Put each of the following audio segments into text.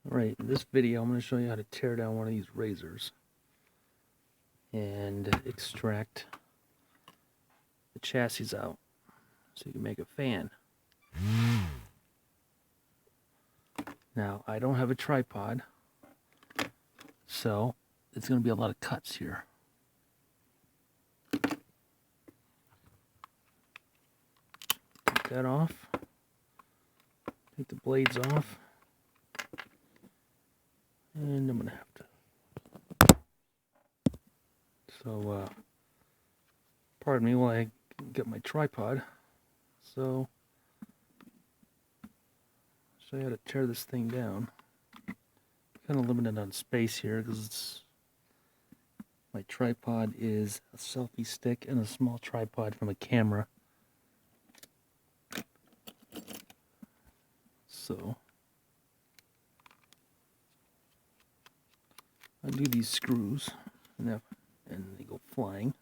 Alright, in this video I'm going to show you how to tear down one of these razors and extract the chassis out so you can make a fan. Now, I don't have a tripod, so it's going to be a lot of cuts here. Take that off. Take the blades off. And I'm going to have to... So, pardon me while I get my tripod. So, show you how to tear this thing down. Kind of limited on space here because my tripod is a selfie stick and a small tripod from a camera. So, undo these screws and they go flying.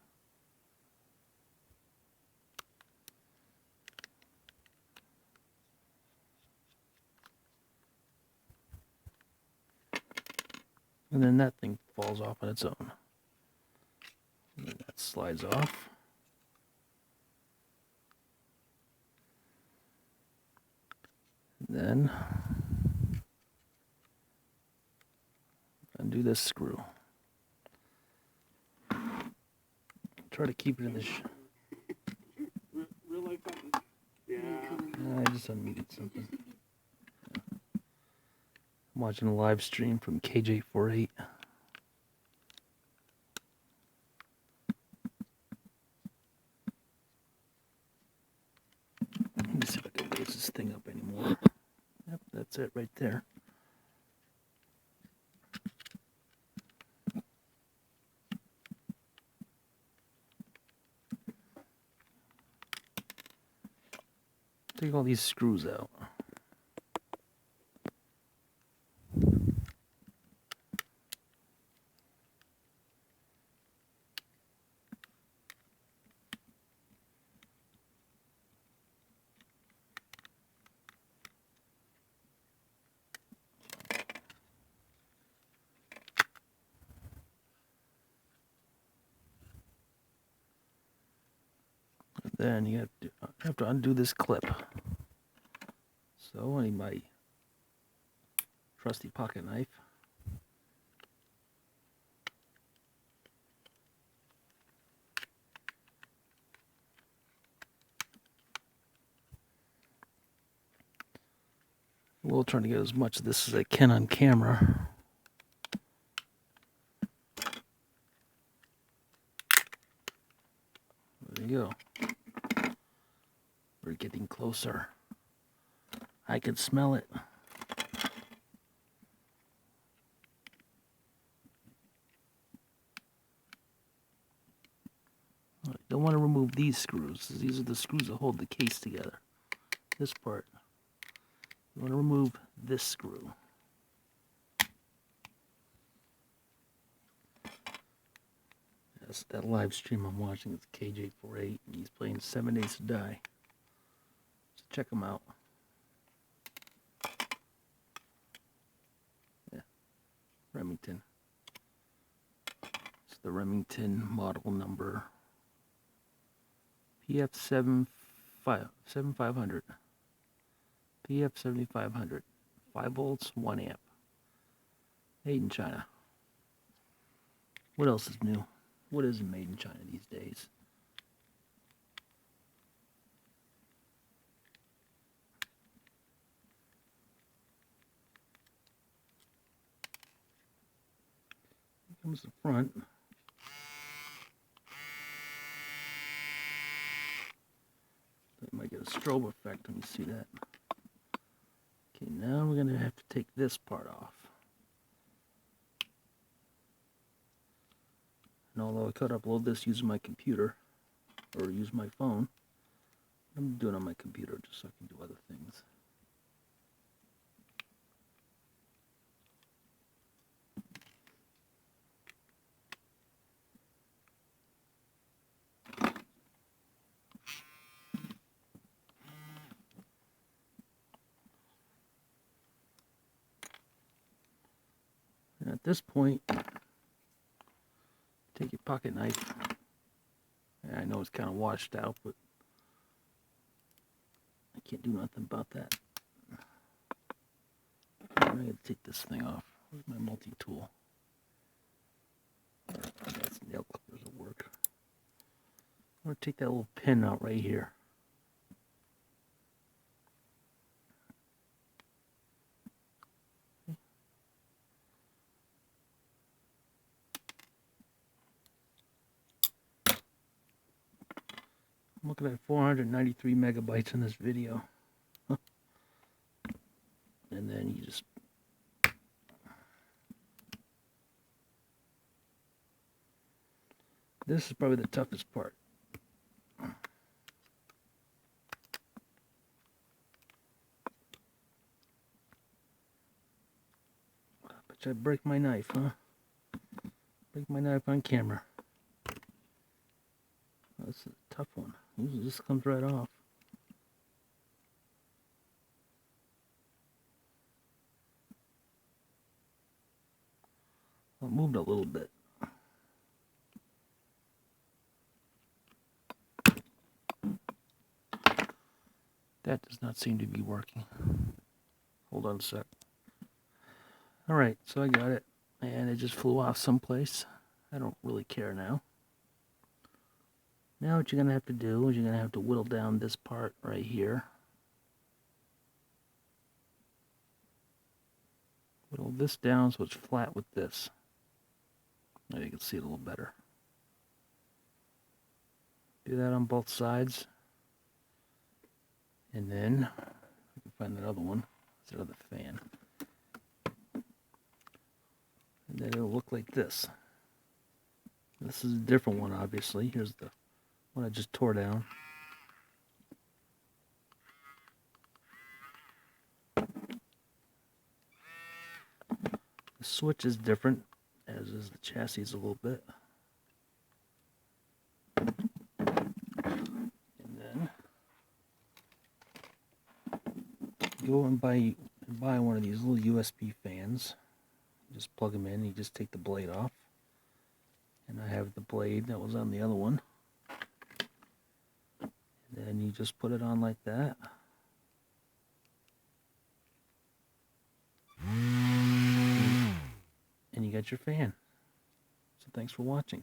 And then that thing falls off on its own. And then that slides off. And then undo this screw. Try to keep it in the I just unmuted something. I'm watching a live stream from KJ48. Let me see if I can raise this thing up anymore. Yep, that's it right there. Take all these screws out. Then you have to undo this clip. So I need my trusty pocket knife. We'll try to get as much of this as I can on camera. There you go. We're getting closer. I can smell it. You don't want to remove these screws. These are the screws that hold the case together. This part. You want to remove this screw. That's that live stream I'm watching. It's KJ48, and he's playing 7 Days to Die. So check him out. Yeah, Remington. It's the Remington model number PF7500. PF7500. 5 volts, 1 amp. Made in China. What else is new? What isn't made in China these days? Here comes the front. That might get a strobe effect. Let me see that. Okay, now we're going to have to take this part off. And although I could upload this using my computer, or use my phone, I'm doing it on my computer just so I can do other things. And at this point, take your pocket knife. I know it's kind of washed out, but I can't do nothing about that. I'm going to take this thing off. Where's my multi-tool? That's nail clippers will work. I'm going to take that little pin out right here. I'm looking at 493 megabytes in this video. And then you just this is probably the toughest part. Bet you I break my knife, huh? Break my knife on camera. That's a tough one. Usually this comes right off. Well, it moved a little bit. That does not seem to be working. Hold on a sec. Alright, so I got it. And it just flew off someplace. I don't really care now. Now what you're going to have to do is you're going to have to whittle down this part right here. Whittle this down so it's flat with this. Now you can see it a little better. Do that on both sides. And then, I can find that other one. It's that other fan. And then it'll look like this. This is a different one, obviously. Here's the one I just tore down. The switch is different, as is the chassis a little bit. And then go and buy one of these little USB fans. Just plug them in, you just take the blade off. And I have the blade that was on the other one. And then you just put it on like that. And you got your fan. So thanks for watching.